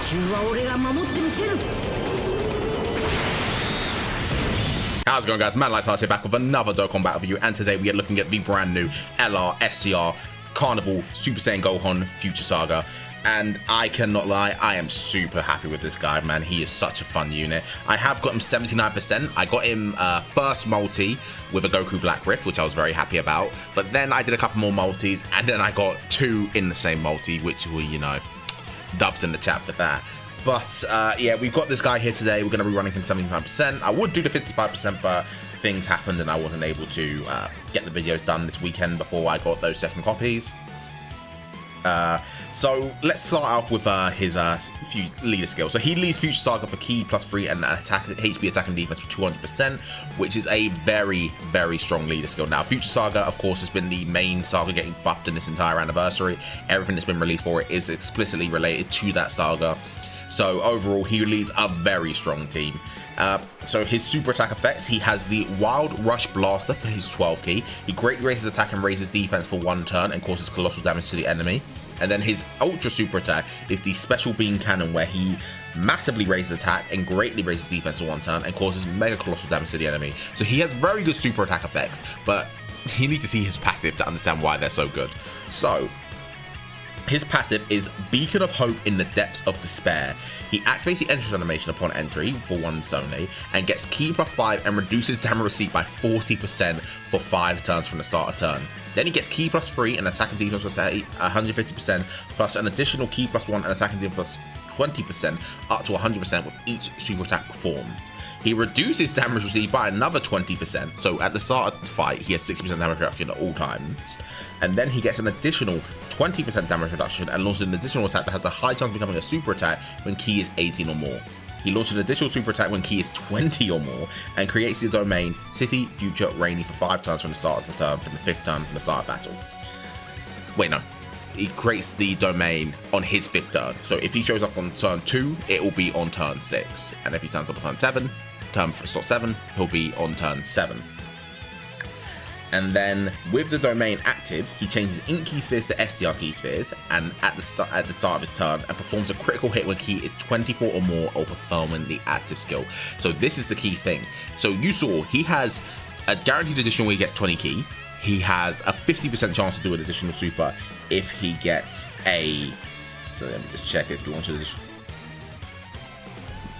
How's it going, guys? Man Lights here, back with another Dokkan battle review, and today we are looking at the brand new LR STR Carnival Super Saiyan Gohan Future Saga. And I cannot lie, I am super happy with this guy, man. He is such a fun unit. I have got him 79%. I got him first multi with a Goku Black Rift, which I was very happy about. But then I did a couple more multis, and then I got 2 in the same multi, which we, you know, dubs in the chat for that. But yeah, we've got this guy here today. We're going to be running him 75%. I would do the 55%, but things happened and I wasn't able to get the videos done this weekend before I got those second copies. So let's start off with his leader skill. So he leads Future Saga for Ki +3 and HP attack and defense for 200%, which is a very, very strong leader skill. Now, Future Saga, of course, has been the main saga getting buffed in this entire anniversary. Everything that's been released for it is explicitly related to that saga. So overall, he leads a very strong team. So his super attack effects, he has the Wild Rush Blaster for his 12 key. He greatly raises attack and raises defense for 1 turn and causes colossal damage to the enemy. And then his ultra super attack is the Special Beam Cannon, where he massively raises attack and greatly raises defense for 1 turn and causes mega colossal damage to the enemy. So he has very good super attack effects, but you need to see his passive to understand why they're so good. So his passive is Beacon of Hope in the Depths of Despair. He activates the entrance animation upon entry for once only and gets Ki +5 and reduces damage received by 40% for 5 turns from the start of turn. Then he gets Ki +3 and attack and defense plus 150%, plus an additional Ki +1 and attack and defense plus 20%, up to 100% with each super attack performed. He reduces damage received by another 20%, so at the start of the fight, he has 60% damage reduction at all times. And then he gets an additional 20% damage reduction and launches an additional attack that has a high chance of becoming a super attack when Ki is 18 or more. He launches an additional super attack when Ki is 20 or more, and creates the domain City, Future, Rainy for 5 turns from the start of the turn, from the 5th turn from the start of battle. Wait, no. He creates the domain on his 5th turn. So if he shows up on turn 2, it will be on turn 6. And if he turns up on turn 7, slot 7, he'll be on turn 7. And then with the domain active, he changes Ink Key Spheres to STR Key Spheres and at the start of his turn, and performs a critical hit when Ki is 24 or more or performing the active skill. So this is the key thing. So you saw he has a guaranteed additional where he gets 20 Ki. He has a 50% chance to do an additional super if he gets a... So let me just check his launch addition.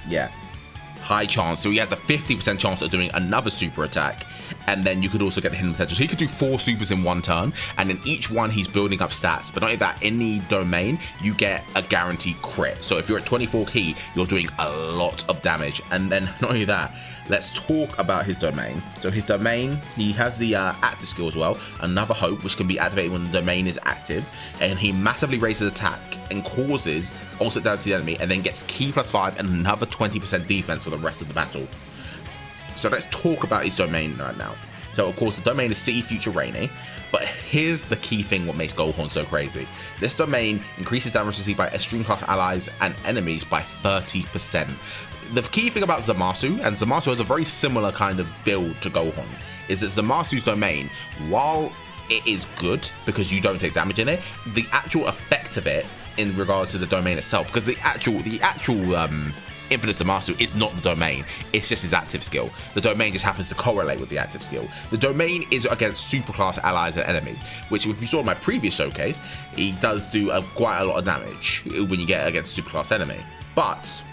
Yeah. High chance. So he has a 50% chance of doing another super attack. And then you could also get the hidden potential. So he could do 4 supers in 1 turn, and in each one he's building up stats. But not only that, in the domain you get a guaranteed crit. So if you're at 24 Ki, you're doing a lot of damage. And then not only that, let's talk about his domain. So his domain, he has the active skill as well, Another Hope, which can be activated when the domain is active, and he massively raises attack and causes also damage to the enemy, and then gets Ki +5 and another 20% defense for the rest of the battle. So let's talk about his domain right now. So of course the domain is City, Future, Rainy, but here's the key thing what makes Gohan so crazy. This domain increases damage received by extreme class allies and enemies by 30%. The key thing about Zamasu, and Zamasu has a very similar kind of build to Gohan, is that Zamasu's domain, while it is good because you don't take damage in it, the actual effect of it in regards to the domain itself, because the actual Infinite Zamasu is not the domain, it's just his active skill. The domain just happens to correlate with the active skill. The domain is against superclass allies and enemies, which if you saw in my previous showcase, he does do quite a lot of damage when you get against a superclass enemy. But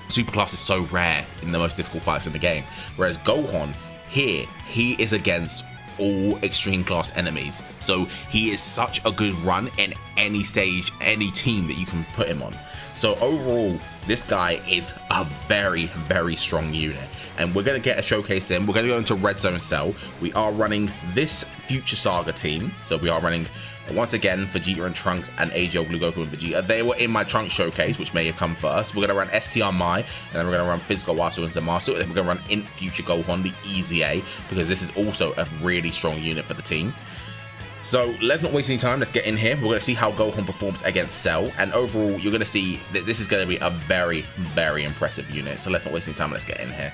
superclass is so rare in the most difficult fights in the game, whereas Gohan, here, he is against all extreme class enemies. So he is such a good run in any stage, any team that you can put him on. So overall, this guy is a very, very strong unit. And we're going to get a showcase in. We're going to go into Red Zone Cell. We are running this Future Saga team. So we are running, once again, Vegeta and Trunks and AGL Blue Goku and Vegeta. They were in my Trunks showcase, which may have come first. We're going to run STR Mai, and then we're going to run Physical Wasu and Zamasu, and then we're going to run Int Future Gohan, the Easy A, because this is also a really strong unit for the team. So let's not waste any time, let's get in here. We're going to see how Gohan performs against Cell, and overall you're going to see that this is going to be a very, very impressive unit. So let's not waste any time, let's get in here.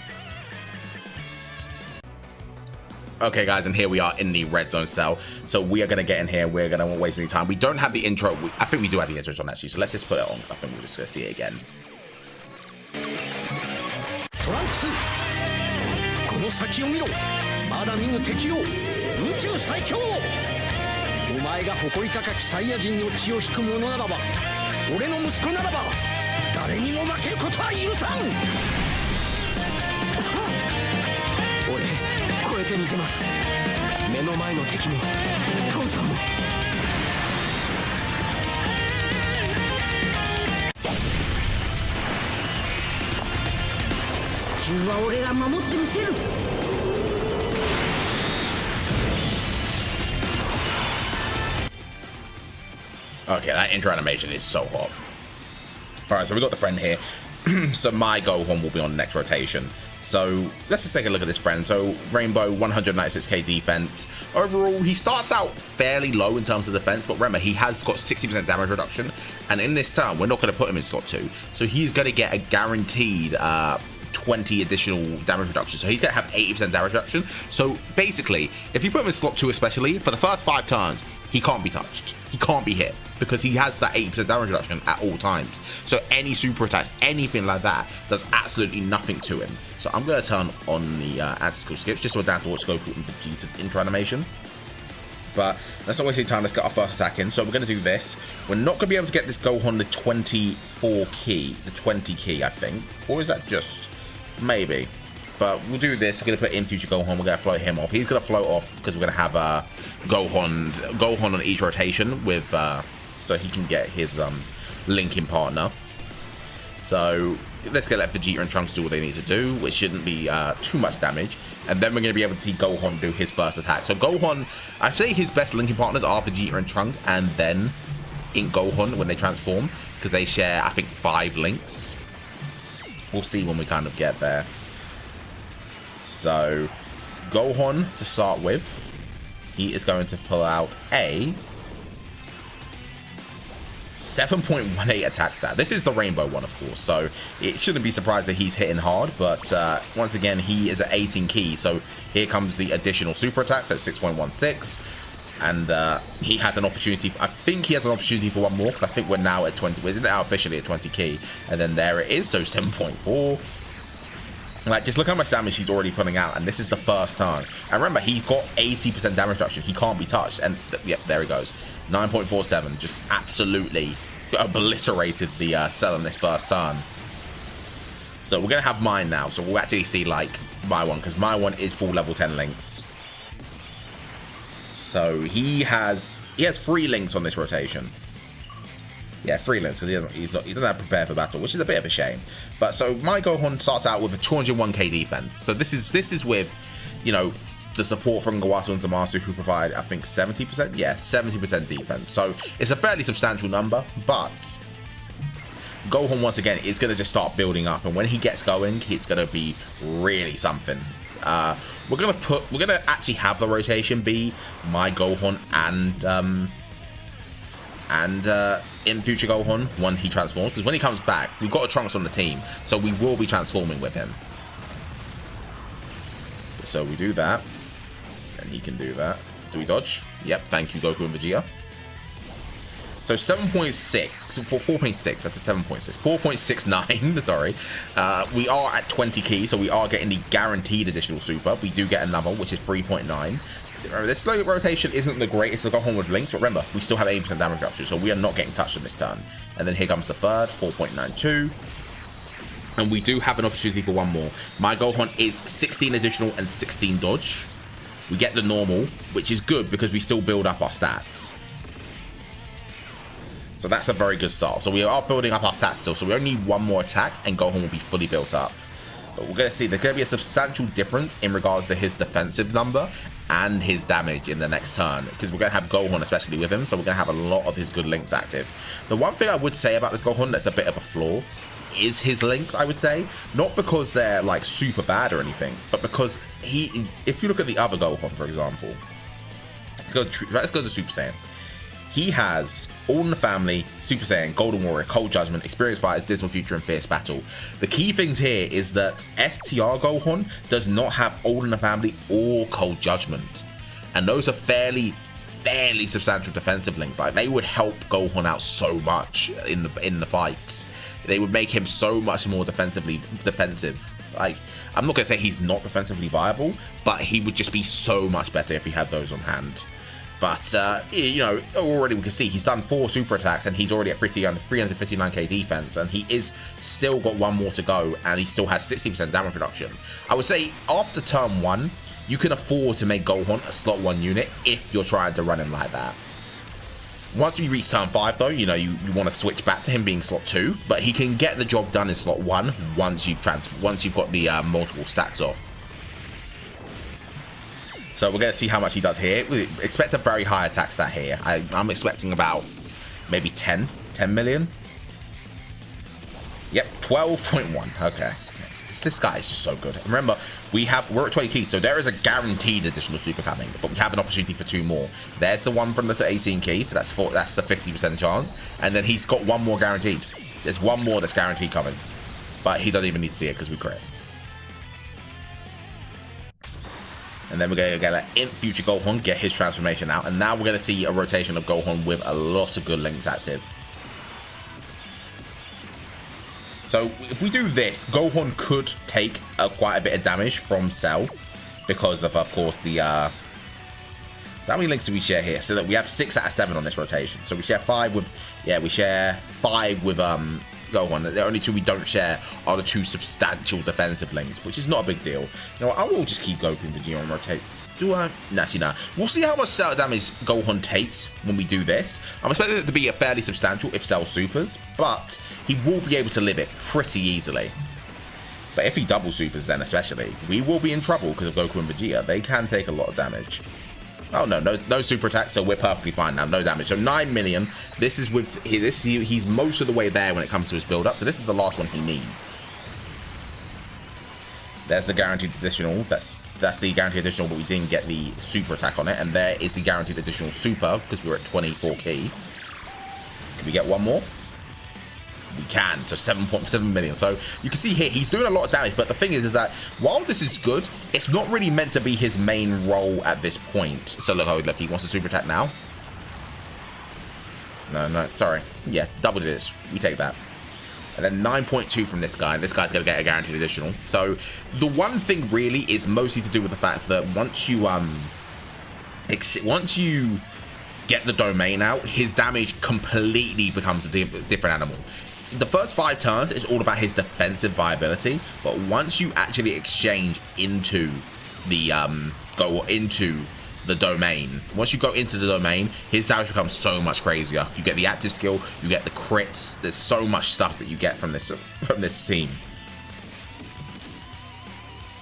Okay, guys, and here we are in the red zone cell. So we are going to get in here. We're going to waste any time. We don't have the intro. I think we do have the intro on, actually. So let's just put it on. I think we're just going to see it again. トランクスこの先を見ろまだ見ぬ敵を宇宙最強お前が誇り高きサイヤ人の血を引く者ならば俺の息子ならば誰にも負けることは許さん俺超えてみせます目の前の敵もトンさんも地球は俺が守ってみせる Okay, that intro animation is so hot. Alright, so we got the friend here. So my Gohan will be on the next rotation. So let's just take a look at this friend. So Rainbow, 196k defense. Overall, he starts out fairly low in terms of defense, but remember, he has got 60% damage reduction. And in this turn, we're not going to put him in slot 2. So he's going to get a guaranteed 20 additional damage reduction. So he's going to have 80% damage reduction. So basically, if you put him in slot 2 especially, for the first 5 turns, he can't be touched. He can't be hit because he has that 80% damage reduction at all times. So any super attacks, anything like that, does absolutely nothing to him. So I'm going to turn on the anti-skill skips just so we're down to watch Goku and Vegeta's intro animation. But let's not waste any time. Let's get our first attack in. So we're going to do this. We're not going to be able to get this Gohan the 24 key, the 20 key, I think. Or is that just... maybe. But we'll do this. We're going to put in future Gohan. We're going to float him off. He's going to float off because we're going to have Gohan on each rotation with so he can get his linking partner. So let's get Vegeta and Trunks do what they need to do, which shouldn't be too much damage. And then we're going to be able to see Gohan do his first attack. So Gohan, I say his best linking partners are Vegeta and Trunks, and then in Gohan when they transform, because they share, I think, 5 links. We'll see when we kind of get there. So, Gohan to start with, he is going to pull out a 7.18 attack stat. This is the rainbow one, of course, so it shouldn't be surprised that he's hitting hard, but once again, he is at 18 key, so here comes the additional super attack, so 6.16, and he has an opportunity, I think he has an opportunity for one more, because I think we're now at 20, we're now officially at 20 key, and then there it is, so 7.4. Like, just look how much damage he's already putting out, and this is the first turn. And remember, he's got 80% damage reduction. He can't be touched, and yep, there he goes. 9.47, just absolutely obliterated the cell in this first turn. So we're gonna have mine now. So we'll actually see like my one, because my one is full level 10 links. So he has 3 links on this rotation. Yeah, 3 links, because he doesn't have prepare for battle, which is a bit of a shame. But so my Gohan starts out with a 201k defense. So this is with, you know, the support from Gawasu and Zamasu, who provide, I think, 70%? Yeah, 70% defense. So it's a fairly substantial number, but Gohan, once again, is going to just start building up. And when he gets going, it's going to be really something. We're going to actually have the rotation be my Gohan and in future Gohan when he transforms, because when he comes back, we've got a Trunks on the team, so we will be transforming with him. So we do that, and he can do that. Do we dodge? Yep, thank you, Goku and Vegeta. So 7.6 for 4.6, that's a 7.6, 4.69, sorry. We are at 20 keys, so we are getting the guaranteed additional super. We do get another, which is 3.9. This slow rotation isn't the greatest to go on with links, but remember, we still have 80% damage reduction, so we are not getting touched on this turn. And then here comes the third, 4.92. And we do have an opportunity for one more. My Gohan is 16 additional and 16 dodge. We get the normal, which is good because we still build up our stats. So that's a very good start. So we are building up our stats still, so we only need one more attack and Gohan will be fully built up. But we're going to see there's going to be a substantial difference in regards to his defensive number and his damage in the next turn, because we're going to have Gohan especially with him, so we're going to have a lot of his good links active. The one thing I would say about this Gohan that's a bit of a flaw is his links, I would say. Not because they're like super bad or anything, but because if you look at the other Gohan, for example, let's go to Super Saiyan. he has All in the Family, Super Saiyan, Golden Warrior, Cold Judgment, Experienced Fighters, Dismal Future, and Fierce Battle. The key things here is that STR Gohan does not have All in the Family or Cold Judgment. And those are fairly substantial defensive links. Like, they would help Gohan out so much in the fights. They would make him so much more defensive. Like, I'm not gonna say he's not defensively viable, but he would just be so much better if he had those on hand. But you know, already we can see he's done 4 super attacks and he's already at 359k defense, and he is still got 1 more to go, and he still has 60% damage reduction. I would say after turn 1, you can afford to make Gohan a slot 1 unit if you're trying to run him like that. Once we reach turn 5 though, you know, you want to switch back to him being slot 2, but he can get the job done in slot 1 once you've got the multiple stacks off. So we're going to see how much he does here. We expect a very high attack stat here. I'm expecting about maybe 10 million. Yep, 12.1. Okay. This guy is just so good. Remember, we're at 20 keys, so there is a guaranteed additional super coming, but we have an opportunity for 2 more. There's the one from the 18 keys, so that's the 50% chance, and then he's got 1 more guaranteed. There's 1 more that's guaranteed coming, but he doesn't even need to see it because we crit. And then we're going to get in future Gohan, get his transformation out, and now we're going to see a rotation of Gohan with a lot of good links active. So if we do this, Gohan could take quite a bit of damage from Cell because of course, the... how many links do we share here? So that we have 6 out of 7 on this rotation. So we share 5 with... Yeah, we share 5 with Gohan. The only 2 we don't share are the 2 substantial defensive links, which is not a big deal. You know what, I will just keep Goku and Vegeta on rotate. Do I? Nah. We'll see how much Cell damage Gohan takes when we do this. I'm expecting it to be a fairly substantial if Cell supers, but he will be able to live it pretty easily. But if he double supers then especially, we will be in trouble because of Goku and Vegeta. They can take a lot of damage. Oh no super attack, so we're perfectly fine now, no damage. So 9 million, this is with, he's most of the way there when it comes to his build up, so this is the last one he needs. There's the guaranteed additional, that's the guaranteed additional, but we didn't get the super attack on it, and there is the guaranteed additional super, because we're at 24 key. Can we get 1 more? We can, so 7.7 million. So you can see here, he's doing a lot of damage, but the thing is that while this is good, it's not really meant to be his main role at this point. So look, he wants a super attack now. No, sorry. Yeah, double digits, we take that. And then 9.2 from this guy. This guy's going to get a guaranteed additional. So the one thing really is mostly to do with the fact that once you get the domain out, his damage completely becomes a different animal. The first 5 turns is all about his defensive viability, but once you actually exchange into the domain, once you go into the domain, his damage becomes so much crazier. You get the active skill, you get the crits. There's so much stuff that you get from this team.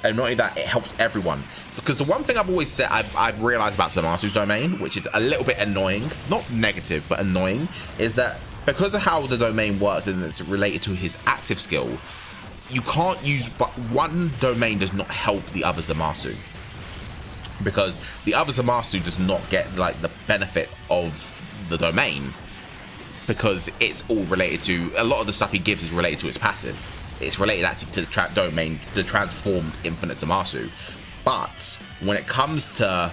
And not only that, it helps everyone. Because the one thing I've always said, I've realized about Zamasu's domain, which is a little bit annoying, not negative, but annoying, is that because of how the domain works and it's related to his active skill, you can't use, but one domain does not help the other Zamasu. Because the other Zamasu does not get like the benefit of the domain, because it's all related to, a lot of the stuff he gives is related to his passive. It's related actually to the domain, the transformed infinite Zamasu. But when it comes to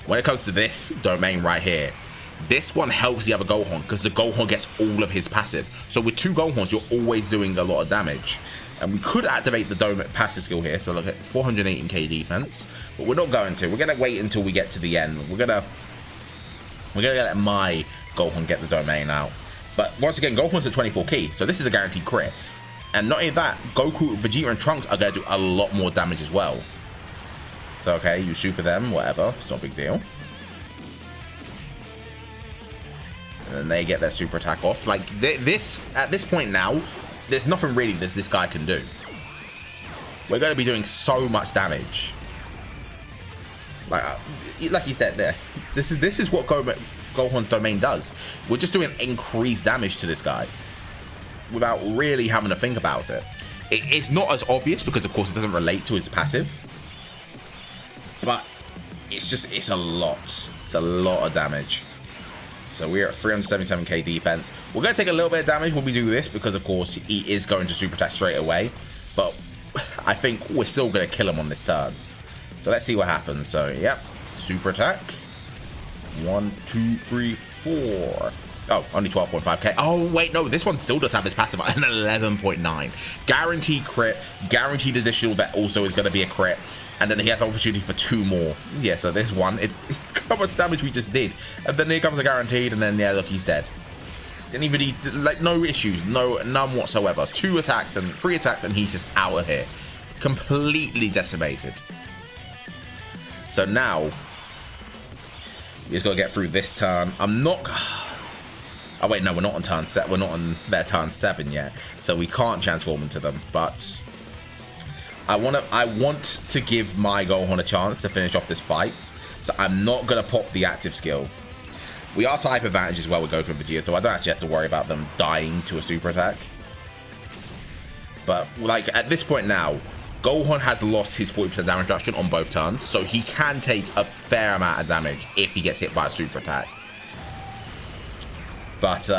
this domain right here, this one helps the other Gohan because the Gohan gets all of his passive. So with 2 Gohans, you're always doing a lot of damage. And we could activate the passive skill here, so look at 418k defense, but we're not going to. We're gonna wait until we get to the end. We're gonna let my Gohan get the domain out. But once again, Gohan's at 24 key, so this is a guaranteed crit. And not only that, Goku, Vegeta, and Trunks are gonna do a lot more damage as well. So okay, you super them, whatever, it's not a big deal. And then they get their super attack off. Like this, at this point now, there's nothing really that this guy can do. We're going to be doing so much damage. Like you said there, this is what Gohan's domain does. We're just doing increased damage to this guy without really having to think about it. It's not as obvious because of course it doesn't relate to his passive, but it's a lot. It's a lot of damage. So we're at 377k defense. We're going to take a little bit of damage when we do this because, of course, he is going to super attack straight away. But I think we're still going to kill him on this turn. So let's see what happens. So, yep, super attack. 1, 2, 3, 4. Oh, only 12.5k. Oh, wait, no, this one still does have his passive at an 11.9. Guaranteed crit, guaranteed additional that also is going to be a crit. And then he has an opportunity for 2 more. Yeah, so there's one. How much damage we just did. And then here comes the guaranteed, and then, yeah, look, he's dead. Didn't even, like, no issues, none whatsoever. 2 attacks and 3 attacks, and he's just out of here. Completely decimated. So now, we just got to get through this turn. I'm not... Oh, wait, no, we're not on turn 7. We're not on their turn 7 yet. So we can't transform into them, but... I want to give my Gohan a chance to finish off this fight, so I'm not going to pop the active skill. We are type advantage as well with Goku and Vegeta, so I don't actually have to worry about them dying to a super attack. But, like, at this point now, Gohan has lost his 40% damage reduction on both turns, so he can take a fair amount of damage if he gets hit by a super attack. But,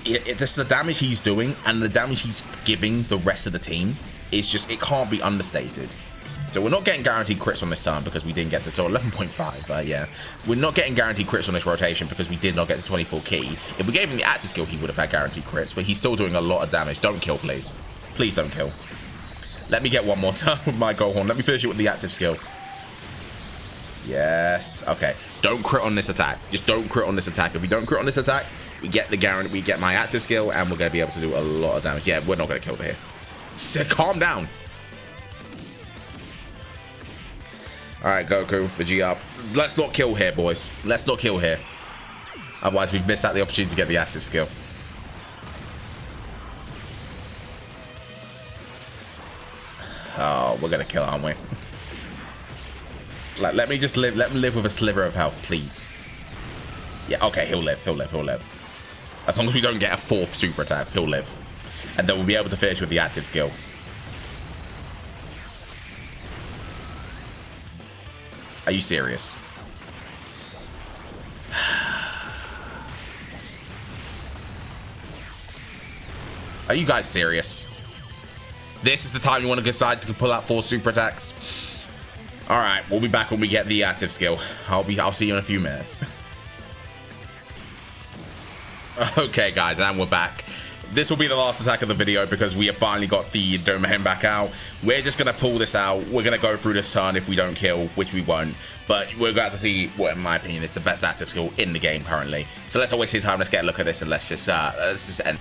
it's just the damage he's doing and the damage he's giving the rest of the team. It's just, it can't be understated. So we're not getting guaranteed crits on this turn because we didn't get to 11.5, yeah. We're not getting guaranteed crits on this rotation because we did not get to 24 key. If we gave him the active skill, he would have had guaranteed crits, but he's still doing a lot of damage. Don't kill, please. Please don't kill. Let me get one more turn with my Gohan. Let me finish it with the active skill. Yes, okay. Don't crit on this attack. Just don't crit on this attack. If we don't crit on this attack, we get the guarantee, we get my active skill, and we're going to be able to do a lot of damage. Yeah, we're not going to kill here. So calm down. Alright, Goku, Vegeta. Let's not kill here, boys. Let's not kill here. Otherwise, we've missed out the opportunity to get the active skill. Oh, we're going to kill, aren't we? Like, let me just live. Let him live with a sliver of health, please. Yeah, okay, he'll live. He'll live. He'll live. As long as we don't get a 4th super attack, he'll live. And then we'll be able to finish with the active skill. Are you serious? Are you guys serious? This is the time you want to decide to pull out 4 super attacks? Alright, we'll be back when we get the active skill. I'll see you in a few minutes. Okay, guys, and we're back. This will be the last attack of the video because we have finally got the Domain back out. We're just going to pull this out. We're going to go through this turn if we don't kill, which we won't. But we're going to see what, in my opinion, is the best active skill in the game currently. So let's not waste any time. Let's get a look at this and let's just end.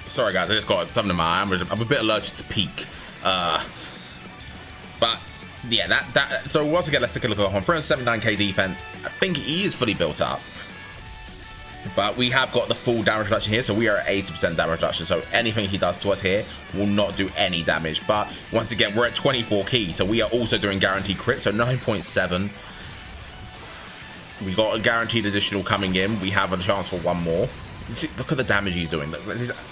Sorry guys, I just got something in my eye. I'm a bit allergic to peak. But yeah, so once again, let's take a look at Gohan. 379k defense. I think he is fully built up. But we have got the full damage reduction here, so we are at 80% damage reduction. So anything he does to us here will not do any damage. But once again, we're at 24 key, so we are also doing guaranteed crit. So 9.7. We got a guaranteed additional coming in. We have a chance for one more. Look at the damage he's doing.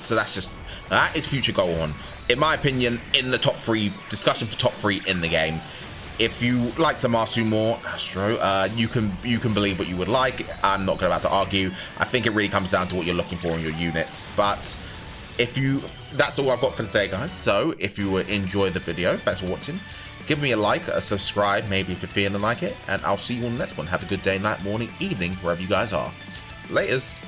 So that is future Gohan. In my opinion, in the top 3, discussion for top 3 in the game. If you like Zamasu more, Astro, you can believe what you would like. I'm not about to argue. I think it really comes down to what you're looking for in your units. But that's all I've got for today, guys. So if you enjoy the video, thanks for watching. Give me a like, a subscribe, maybe if you're feeling like it. And I'll see you on the next one. Have a good day, night, morning, evening, wherever you guys are. Laters.